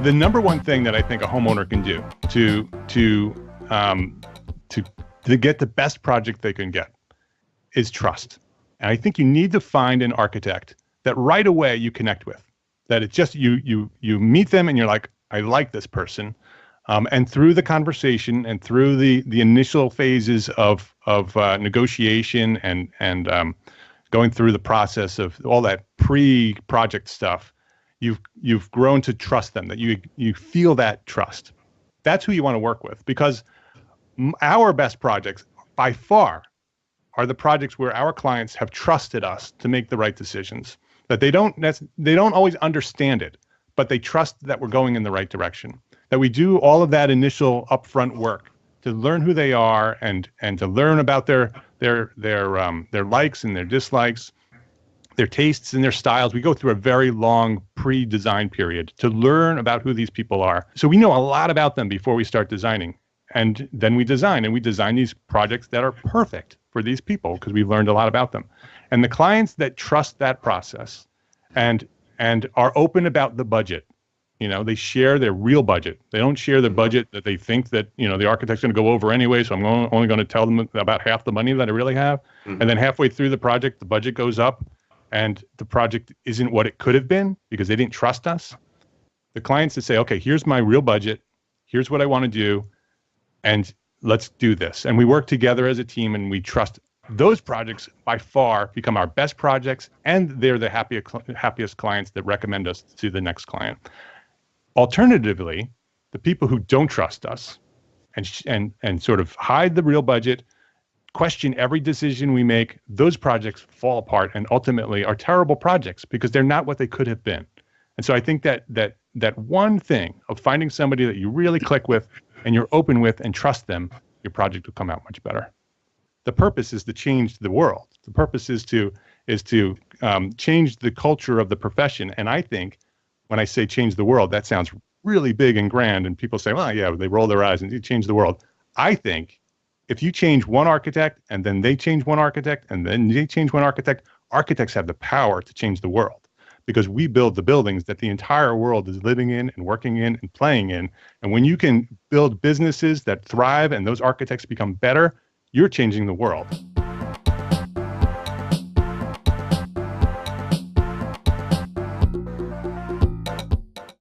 The number one thing that I think a homeowner can do to get the best project they can get is trust. And I think you need to find an architect that right away you connect with. That it's just you meet them and you're like, I like this person. And through the conversation and through the initial phases of negotiation and going through the process of all that pre-project stuff, you've grown to trust them. That you feel that trust. That's who you want to work with, because our best projects by far are the projects where our clients have trusted us to make the right decisions. That they don't always understand it, but they trust that we're going in the right direction. That we do all of that initial upfront work to learn who they are and to learn about their likes and their dislikes, their tastes and their styles. We go through a very long pre-design period to learn about who these people are. So we know a lot about them before we start designing. And then we design these projects that are perfect for these people because we've learned a lot about them. And the clients that trust that process and are open about the budget, they share their real budget. They don't share the budget that they think that, the architect's going to go over anyway, so I'm only going to tell them about half the money that I really have. Mm-hmm. And then halfway through the project, the budget goes up and the project isn't what it could have been because they didn't trust us. The clients that say, okay, here's my real budget. Here's what I want to do. And let's do this. And we work together as a team and we trust. Those projects by far become our best projects, and they're the happiest clients that recommend us to the next client. Alternatively, the people who don't trust us and sort of hide the real budget, question every decision we make, those projects fall apart and ultimately are terrible projects because they're not what they could have been. And so I think that one thing of finding somebody that you really click with and you're open with and trust them, your project will come out much better. The purpose is to change the world. The purpose is to change the culture of the profession. And I think when I say change the world, that sounds really big and grand. And people say, well, yeah, they roll their eyes and you change the world. I think if you change one architect and then they change one architect and then they change one architect, architects have the power to change the world because we build the buildings that the entire world is living in and working in and playing in. And when you can build businesses that thrive and those architects become better, you're changing the world.